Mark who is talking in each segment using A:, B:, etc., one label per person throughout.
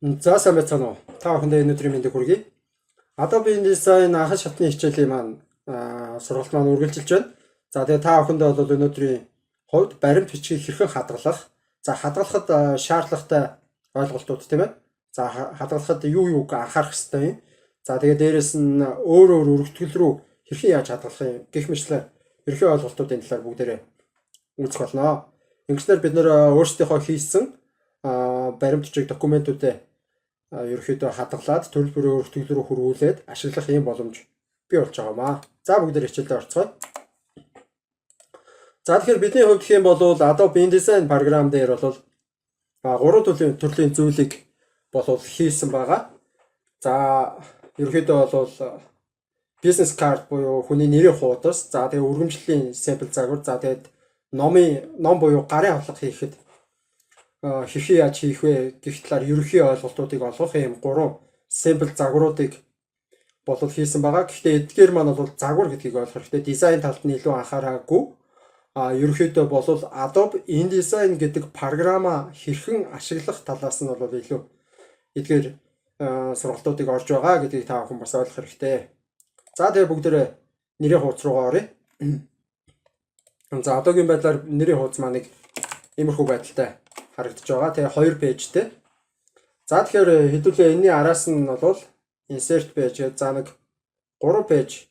A: За сайн байцгаана уу. Та бүхэндээ өнөөдрийн мэндийг хүргэе. Adobe InDesign анхан шатны хичээлийн маань сургалт маань үргэлжилж байна. За тэгээ та бүхэндээ бол өнөөдрийн хувьд баримт бичгийг хэрхэн хадгалах, за хадгалахад шаардлагатай ойлголтууд тийм ээ. За хадгалахад юу юуг анхаарах хэрэгтэй юм. За тэгээ дээрэс нь өөр өргөтгөл рүү хэрхэн яаж хадгалах юм гэх мэтлээ ерхий ойлголтуудын талаар бүгдээрээ үзэх болно. Ингэснээр бид нэр өөрсдийнхөө хийсэн баримт бичиг документуудыг ерөөхдөө хадгалаад төрөл бүрийн өргөтгөл рүү хөрвүүлээд ашиглах юм боломж бий болж байгаамаа. За бүгдээр хичээлдээ орцгоё. За тэгэхээр бидний хувьд гэх юм бол Adobe InDesign програм дээр бол гурван төрлийн зүйлийг бол хийсэн байгаа. За ерөөхдөө бол бизнес карт буюу хүний нэрийн хуудас, за тэгээ өргөмжлөлийн сампл загвар, за тэгээд ном буюу гарын авлага хийхэд хэрхэн яаж хийх вэ гэх талаар ерөнхий ойлголтуудыг олгох юм гурван sample загваруудыг болов хийсэн байгаа. Гэхдээ эдгээр маань бол загвар гэдгийг ойлгох хэрэгтэй. Дизайн талд нь илүү анхаараагүй. Ерөнхийдөө бол Adobe InDesign гэдэг програма хэрхэн ашиглах талаас нь бол илүү эдгээр сургалтуудыг орж байгаа гэдгийг та бүхэн бас ойлгох хэрэгтэй. За тэгээ бүгдээрээ нэрийн хуудас руугаа оръё. За одоогийн байдлаар нэрийн хуудас маань нэг иймэрхүү байдалтай харагдаж байгаа. Тэгээ 2 пэйжтэй. За тэгэхээр хэдүүлээ энэний араас нь бол insert page гэдэг за нэг 3 пэйж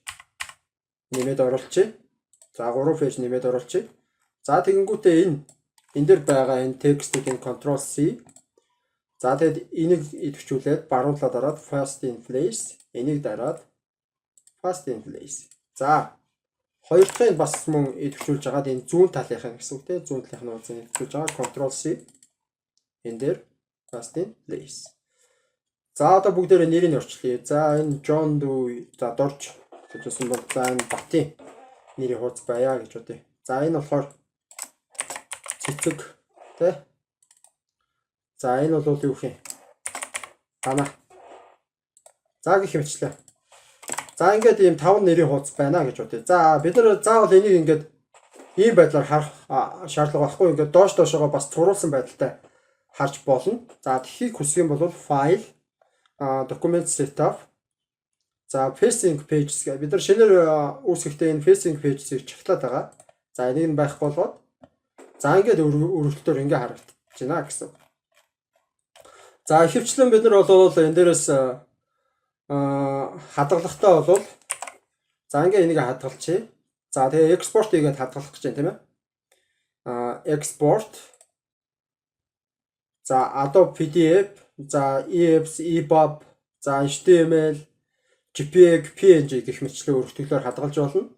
A: нэмээд оруулчих. За 3 пэйж нэмээд оруулчих. За тэгэнгүүтээ энэ дээр байгаа энэ текстийг Ctrl C. За тэгэд энийг идэвхжүүлээд баруунлаа дараад fast in place. Энийг дараад fast in place. За хоёр дахь нь бас мөн идэвхжүүлж байгаад энэ зүүн талынхаа гэсэн үг тийм зүүн талынхаа нууцыг идэвхжүүлж байгаа Ctrl C. Энэ дээр fast in place. За одоо бүгдээрээ нэрийг орчлъя. За энэ John Doe за дорж гэжсэн бол за энэ Батын нэрийн хуудас байя гэж бодъё. За энэ болохоор цэцэг тий. За энэ бол юу гэх юм? Гана. За гэх юмчлаа. За ингээд ийм 5 нэрийн хуудас байна гэж бодъё. За бид нар заавал энийг ингээд ийм байдлаар харах шаардлага байхгүй. Ингээд доошоогоо бас цуруулсан байдалтай харж болно. За тхийг хүсэх юм бол file document setup. За facing pages гэх бид нар шинээр үүсгэхдээ энэ facing pages-ийг чагтлаад байгаа. За энийг нь байхгүй болгоод за ингээд өргөлтөөр ингээ харагдаж байна гэсэн. За ихэвчлэн бид нар бол энэ дээрээс хадгалахтаа бол за ингээ энийг хадгалчихъя. За тэгээ export хийгээд хадгалах гэж байна тийм ээ. Export. За Adobe PDF, за EFS, EPUB, за HTML, JPEG, PNG гэх мэтлээ өргөтгөлөөр хадгалж болно.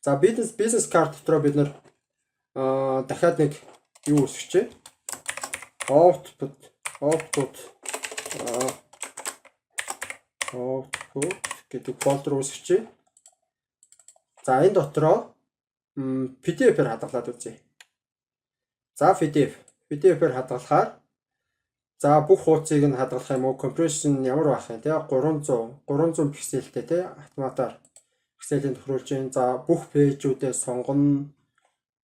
A: За бизнес карт дотроо бид нар дахиад нэг юу үүсгэжээ. Output гэдэг фолдер үүсгэжээ. За энэ дотроо PDF-ээр хадгалаад үзье. За PDF-ээр хадгалахаар за бүх хуудсыг нь хадгалах юм уу? Compression ямар байх юм те 300 пикселтэй те автоматар пикселийн тохируулж байна. За бүх пэйжүүдээ сонгоно.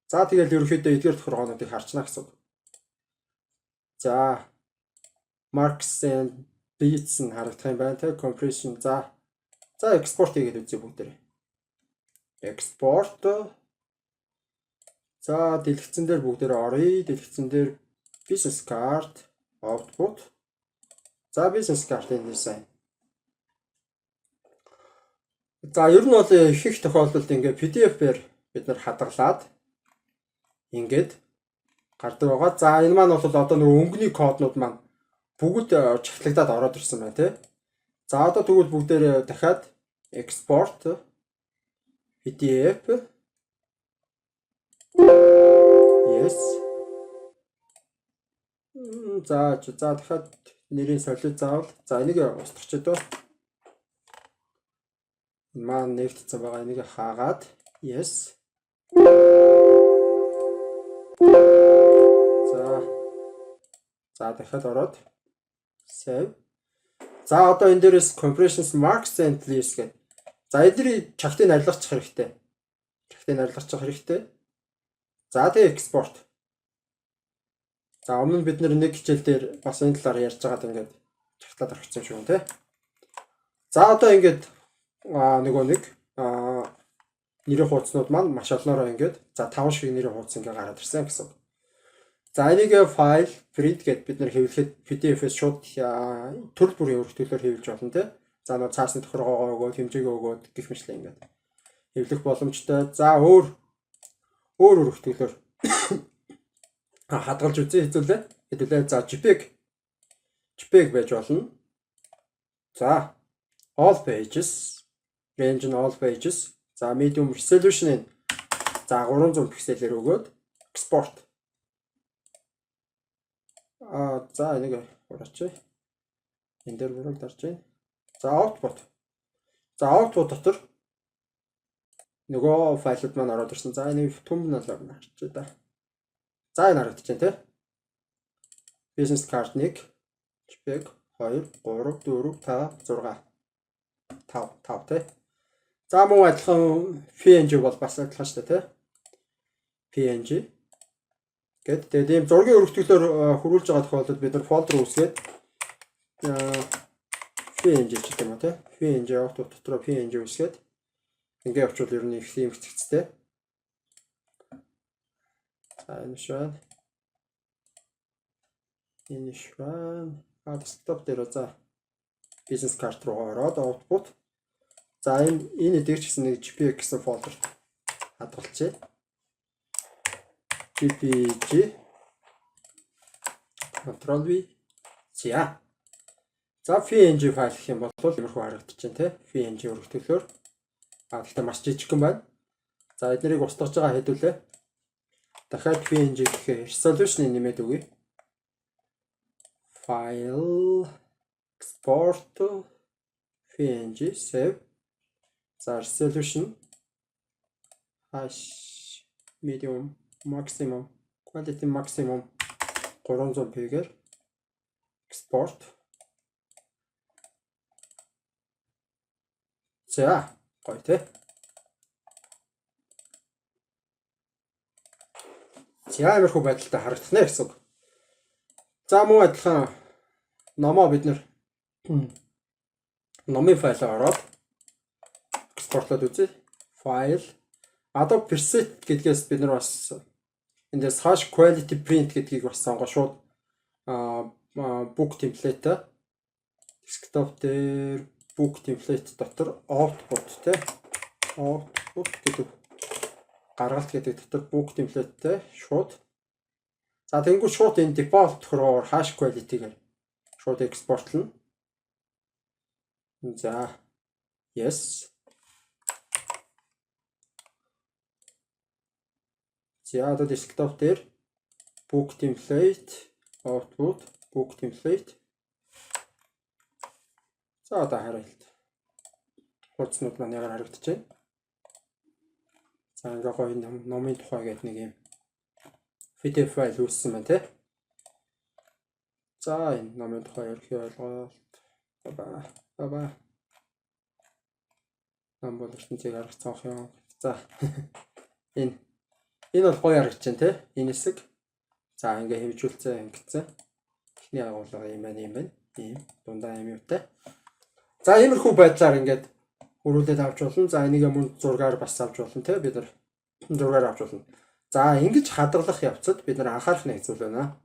A: За тэгэл ерөнхийдөө эдгээр тохиргоонуудыг харчна гэсэн. За marks and beats нь харагдах юм байна те compression. За export хийгээд үзье бүгдээрээ. Export. За дэлгэцэн дээр бүгдээрээ оръё. Дэлгэцэн дээр business card output. За business card-ын design. За ер нь бол их тохиолдолд ингээ PDF-ээр бид нар хадгалаад ингээд гардаг байгаа. За энэ маань бол одоо нөгөө өнгөний коднууд маань бүгд чагтлагдаад ороод ирсэн байна тий. За одоо тэгвэл бүгдээрээ дахиад export PDF. Yes. За дахиад нэрийн солиод заавал. За энийг устгах дөө. Маань нэгтцэн байгаа энийг хаагаад. Yes. За дахиад ороод save. За одоо энэ дээрээс compressions marks and leaves гэдэг. За эдний чагтыг арилгачих хэрэгтэй. За тэгээ export. За өмнө нь бид нэг хичээл дээр бас энэ талаар ярьж байгаад ингээд чагтлаад орчихсон юм шүү тий. За одоо ингээд нөгөө нэг нэрийн хуудаснууд маань маш олноороо ингээд за 5 шиг нэрийн хуудас ингээд гараад ирсэн гэсэн. За энийг файл print гэд бид нэр хэвлэхэд PDF-с шууд төрөл бүрийн өргөтгөлөөр хэвлэж болно тий. За нөгөө цаасны тохиргоогоо өгөөд хэмжээгөө өгөөд гэх мэтлээ ингээд хэвлэх боломжтой. За өөр өргөтгөлөөр хадгалж үзье хэзүүлээ. Хэдүүлээ. За JPEG байж болно. За all pages, range нь all pages. За medium resolution-ыг за 300 пикселээр өгөөд export. За энийг ураач. Энд дээр бүрэг дарж байна. За output. За output дотор нөгөө файлууд маань ороод ирсэн. За энийг thumbnail-аар харчих да. За энэ харагдаж байна тий. Business card 1, JPEG 2, 3, 4, 5, 5 тий. За мөн адилхан PNG бол бас адилхан шүү дээ тий. PNG гэд тэгээд ийм зургийн өргөтгөлөөр хөрвүүлж байгаа тохиолдолд бид нар фолдер үүсгээд PNG ч гэх юм уу тий. PNG output дотор PNG үүсгээд ингээд явуул ер нь их юм хэцэгцтэй. За энэ швэн. Desktop дээр за business card руу ороод output. За энэ дээр ч гэсэн нэг JPEG гэсэн фолдер хадгалчихъя. JPG Ctrl V. За PNG файл гэх юм бол иймэрхүү харагдаж байна тий. PNG өргөтгөлөөр. Гэхдээ маш жижигхэн байна. За эднэрийг устгаж байгаа хэдүүлээ. Дахиад PNG гэхээр resolution-ыг нэмээд өгье. File export PNG save. За resolution hash medium maximum quality maximum 300p-гээр export. За гоё тий. За иймэрхүү байдалтай харагдах нэ гэсэн үг. За мөн адилхан номоо бид нэр номын файлаа ороод экспортлоод үзье. Файл Adobe Preset гэдгээс бид нар бас эндээс hash quality print гэдгийг бас сонгоо шууд book template desktop дээр book template дотор output те output гэдэг гаргалт гэдэг дотор book template шууд за тэнгуү шууд энэ default тохиолоор hash quality-гээр шууд экспортлно. За yes. За одоо desktop дээр book template output book template. За одоо хараад хуудснууд маань яг харагдаж байна. За ингээ гоё номын тухай гэдэг нэг юм PDF файл үүссэн байна те. За энэ номын тухай ерхий ойлголт баа. Ном бол ертөнцийг харгацсан юм. За энэ бол гоё харагдаж байна те. Энэ хэсэг. За ингээ хэмжүүлцээ ингэсэн. Эхний агуулга юм байна. Ийм дундаа юм юутай. За иймэрхүү байдлаар ингээд хөрвүүлээд авч болно. За энийг мөн зургаар бас авч болно те. Бид нар зургаар авч болно. За ингэж хадгалах явцад бид нар анхаарах нэг зүйл байна.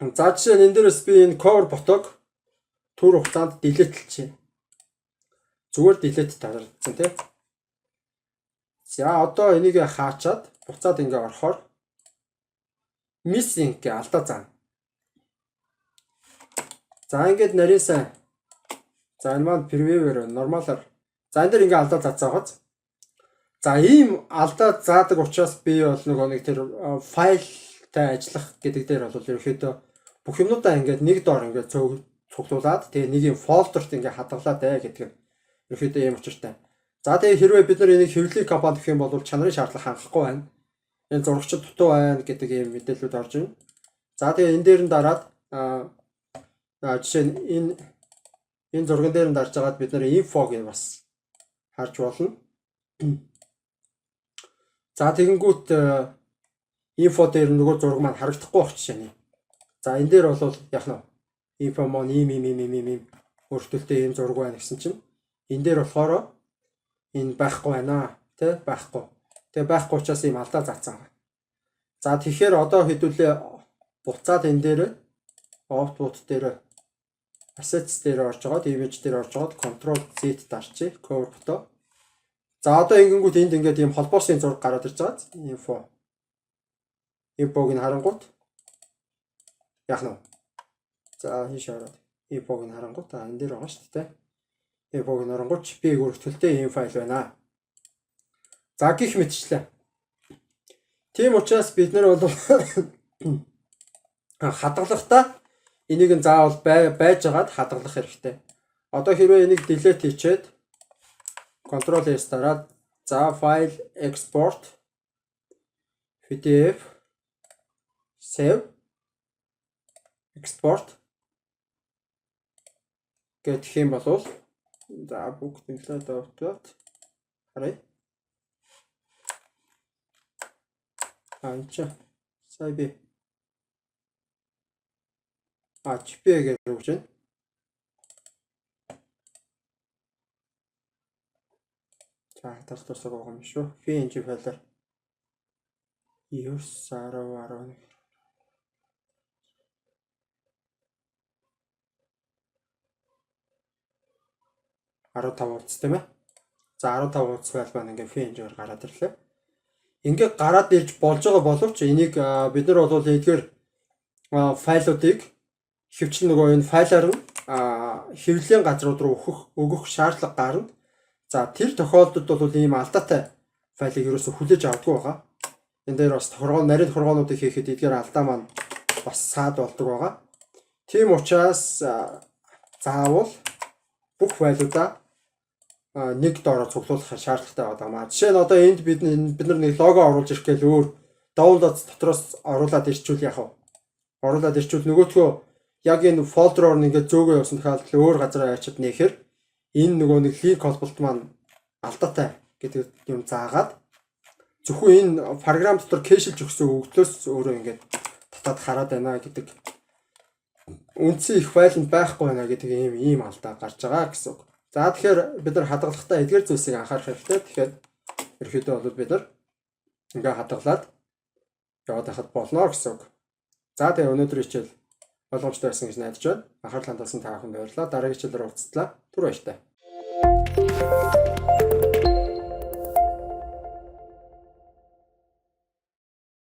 A: За жишээ нь энэ дээрээс би энэ cover ботог түр хугацаанд delete-лчихье. Зүгээр delete тарагдсан те. За одоо энийг хаачаад буцаад ингээ орохоор missing гэ алдаа заана. За ингээд нарийн сайн. За энэ маань preview-ээр нормалаар. За энэ дэр ингээ алдаа заацаагац. За ийм алдаа заадаг учраас би бол нөгөө нэг тэр файлтай ажиллах гэдэг дээр бол ерөөхдөө бүх юмудаа ингээд нэг доор ингээд цуглуулад тэгээ нэг юм фолдерт ингээд хадгалаад гэдэг нь ерөөхдөө ийм учиртай. За тэгээ хэрвээ бид нар энийг хэвлэлийн компанид гэх юм бол чанарын шаардлага хангахгүй байна. Энэ зурагчид дутуу байна гэдэг ийм мэдээлэлүүд орж ирнэ. За тэгээ энэ дээр нь дараад жишээ нь энэ зурган дээр нь дарж агаад бид нар info гэж бас харж болно. За тэгэнгүүт info дээр нөгөө зураг маань харагдахгүй байх жишээ нь. За энэ дээр бол яг нь info mon ийм өөрчлөлттэй ийм зураг байна гэсэн чинь энэ дээр болохоор энэ байхгүй байна тий байхгүй. Тэгээ байхгүй учраас ийм алдаа заасан байна. За тэгэхээр одоо хэдүүлээ буцаад энэ дээр output дээр assets дээр орж байгаа, image дээр орж байгаа control Z дарчи cover фото. За одоо ингэнгүүт энд ингээд ийм холбоосын зураг гараад ирж байгаа. Infog нь харангуут яах нь. За хийш ороод infog нь харангуут энэ дээр байгаа шүү дээ. Infog нь харангуут JPEG өргөтгөлтэй ийм файл байна. За гих мэтчлээ. Тийм учраас бид нар бол хадгалахдаа энийг нь заавал байж байгаад хадгалах хэрэгтэй. Одоо хэрвээ энийг delete хийчихэд Ctrl S дараад за file export PDF save export гэх юм бол за бүгд инглээд аваад харъя. Анча сая би JPEG гэж байна. За хадгалсан байгаа юм шүү. PNG файлаар 9.11 15 утас тийм ээ. За 15 утас файл маань ингээ PNG-ээр гараад ирлээ. Ингээ гараад ирж болж байгаа боловч энийг бид нар бол эдгээр файлуудыг хөвчлэн нөгөө энэ файлаар нь хэвлэлийн газрууд руу өгөх шаардлага гарна. За тэр тохиолдолд бол ийм алдаатай файлыг ерөөсө хүлээж авдаггүй байгаа. Энэ дээр бас нарийн тохиргоонуудыг хийхэд эдгээр алдаа маань бас саад болдог байгаа. Тийм учраас заавал бүх файлуудаа нэг доороо цуглуулах шаардлагатай байгаа. Жишээ нь одоо энд бид нар нэг лого оруулж ирэх гээл өөр download дотроос оруулаад ирчүүл яах вэ? Оруулаад ирчүүл нөгөөтгөө яг энэ фолдероор ингээд зөөгөө явсан тохиолдолд өөр газараа ячаад нэхэр энэ нөгөө нэг линк холболт маань алдаатай гэдэг юм заагаад зөвхөн энэ програм дотор кэшилж өгсөн өгдлөөс өөрөө ингээд татаад хараад байна гэдэг үндсэн их файл нь байхгүй байна гэдэг ийм алдаа гарч байгаа гэсэн үг. За тэгэхээр бид нар хадгалахдаа эдгээр зүйлсийг анхаарах хэрэгтэй. Тэгэхээр ерөөхдөө бол бид нар ингээ хадгалаад яваад байхад болно гэсэн үг. За тэгээ өнөөдрийн хичээл боломжтой байсан гэж найдаж байна. Анхаарал хандуулсан та бүхэнд баярлалаа. Дараагийн хичээлээр уулзтлаа. Түр баяртай.